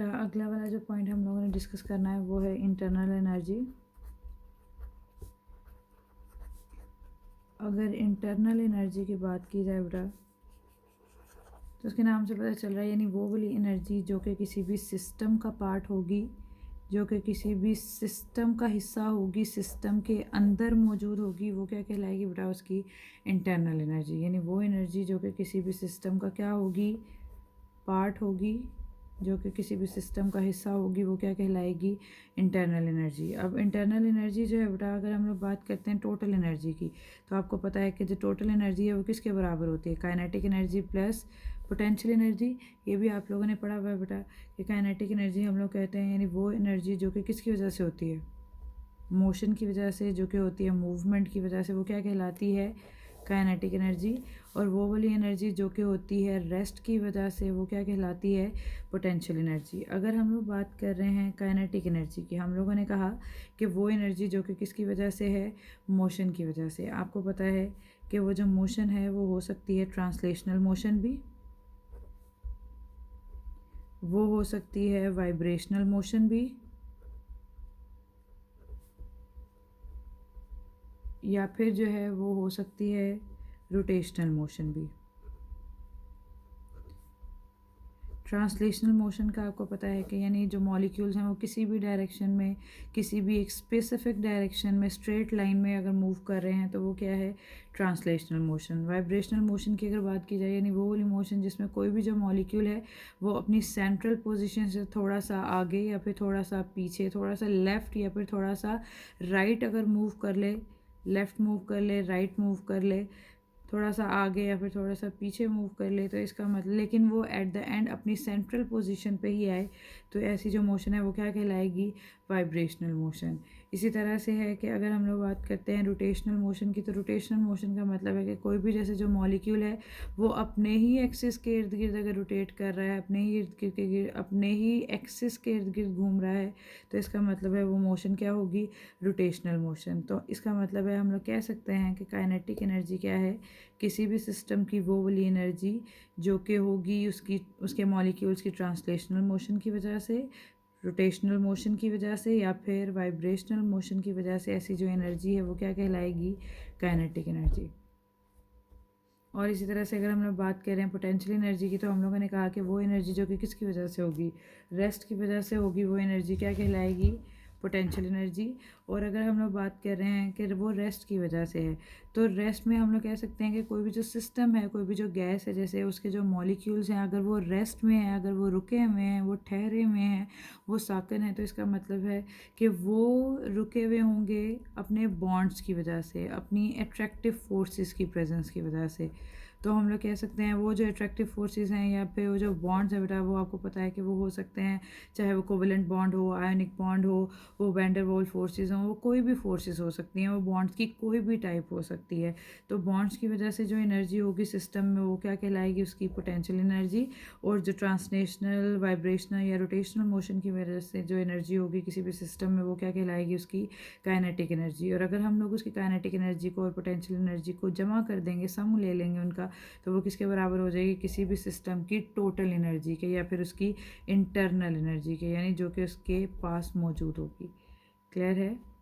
अगला वाला जो पॉइंट हम लोगों ने डिस्कस करना है वो है इंटरनल एनर्जी। अगर इंटरनल एनर्जी की बात की जाए बेटा, तो उसके नाम से पता चल रहा है, यानी वो वाली एनर्जी जो कि किसी भी सिस्टम का पार्ट होगी, जो कि किसी भी सिस्टम का हिस्सा होगी, सिस्टम के अंदर मौजूद होगी, वो क्या कहलाएगी बेटा? उसकी इंटरनल एनर्जी। यानी वो एनर्जी जो कि किसी भी सिस्टम का क्या होगी? पार्ट होगी, जो कि किसी भी सिस्टम का हिस्सा होगी, वो क्या कहलाएगी? Internal energy. अब इंटरनल एनर्जी जो है बेटा, अगर हम लोग बात करते हैं टोटल एनर्जी की, तो आपको पता है कि जो टोटल एनर्जी है वो किसके बराबर होती है? Kinetic energy plus potential energy. ये भी आप लोगों ने पढ़ा हुआ है बेटा कि काइनेटिक एनर्जी हम लोग कहते हैं यानी वो एनर्जी जो कि किसकी वजह से होती है? मोशन की वजह से, जो कि होती है मूवमेंट की वजह से, वो क्या कहलाती है? Kinetic energy. और वो वाली एनर्जी जो कि होती है रेस्ट की वजह से, वो क्या कहलाती है? Potential energy. अगर हम लोग बात कर रहे हैं काइनेटिक एनर्जी की, हम लोगों ने कहा कि वो एनर्जी जो कि किसकी वजह से है? मोशन की वजह से। आपको पता है कि वो जो मोशन है वो हो सकती है ट्रांसलेशनल मोशन भी, वो हो सकती है वाइब्रेशनल मोशन भी, या फिर जो है वो हो सकती है रोटेशनल मोशन भी। ट्रांसलेशनल मोशन का आपको पता है कि यानी जो मॉलिक्यूल्स हैं वो किसी भी डायरेक्शन में, किसी भी एक स्पेसिफिक डायरेक्शन में स्ट्रेट लाइन में अगर मूव कर रहे हैं तो वो क्या है? Translational motion. वाइब्रेशनल मोशन की अगर बात की जाए, यानी वो वाली मोशन जिसमें कोई भी जो मॉलिक्यूल है वो अपनी सेंट्रल पोजीशन से थोड़ा सा आगे या फिर थोड़ा सा पीछे, थोड़ा सा लेफ़्ट या फिर थोड़ा सा राइट अगर मूव कर ले, लेफ़्ट मूव कर ले, राइट मूव कर ले, थोड़ा सा आगे या फिर थोड़ा सा पीछे मूव कर ले, तो इसका मतलब, लेकिन वो एट द एंड अपनी सेंट्रल पोजीशन पे ही आए, तो ऐसी जो मोशन है वो क्या कहलाएगी? Vibrational motion. इसी तरह से है कि अगर हम लोग बात करते हैं रोटेशनल मोशन की, तो रोटेशनल मोशन का मतलब है कि कोई भी जैसे जो मॉलिक्यूल है वो अपने ही एक्सिस के इर्द गिर्द अगर रोटेट कर रहा है, अपने ही इर्द गिर्द के अपने ही एक्सिस के इर्द गिर्द घूम रहा है, तो इसका मतलब है वो मोशन क्या होगी? Rotational motion. तो इसका मतलब है हम लोग कह सकते हैं कि काइनेटिक एनर्जी क्या है? किसी भी सिस्टम की वो वाली एनर्जी जो कि होगी उसकी, उसके मॉलिक्यूल्स की ट्रांसलेशनल मोशन की वजह से, रोटेशनल मोशन की वजह से, या फिर वाइब्रेशनल मोशन की वजह से, ऐसी जो एनर्जी है वो क्या कहलाएगी? Kinetic energy. और इसी तरह से अगर हम लोग बात कर रहे हैं पोटेंशियल एनर्जी की, तो हम लोगों ने कहा कि वो एनर्जी जो कि किसकी वजह से होगी? रेस्ट की वजह से होगी, वो एनर्जी क्या कहलाएगी? Potential energy. और अगर हम लोग बात कर रहे हैं कि वो रेस्ट की वजह से है, तो रेस्ट में हम लोग कह सकते हैं कि कोई भी जो सिस्टम है, कोई भी जो गैस है, जैसे उसके जो मॉलिक्यूल्स हैं, अगर वो रेस्ट में है, अगर वो रुके हुए हैं, वो ठहरे हुए हैं, वो साकन है, तो इसका मतलब है कि वो रुके हुए होंगे अपने बॉन्ड्स की वजह से, अपनी अट्रैक्टिव फोर्सेस की प्रेजेंस की वजह से। तो हम लोग कह सकते हैं वो जो अट्रैक्टिव फोर्सेस हैं या फिर वो जो बॉन्ड्स है बेटा, वो आपको पता है कि वो हो सकते हैं, चाहे वो कोवेलेंट बॉन्ड हो, आयोनिक बॉन्ड हो, वो वैंडर वाल्स फोर्सेस हों, वो कोई भी फोर्सेस हो सकती हैं, वो बॉन्ड्स की कोई भी टाइप हो सकती है। तो बॉन्ड्स की वजह से जो एनर्जी होगी सिस्टम में, वो क्या कहलाएगी? उसकी पोटेंशियल एनर्जी। और जो ट्रांसलेशनल, वाइब्रेशनल या रोटेशनल मोशन की वजह से जो एनर्जी होगी किसी भी सिस्टम में, वो क्या कहलाएगी? उसकी काइनेटिक एनर्जी। और अगर हम लोग उसकी काइनेटिक एनर्जी को और पोटेंशियल एनर्जी को जमा कर देंगे, सम ले लेंगे उनका, तो वो किसके बराबर हो जाएगी? किसी भी सिस्टम की टोटल एनर्जी के, या फिर उसकी इंटरनल एनर्जी के, यानी जो कि उसके पास मौजूद होगी। क्लियर है?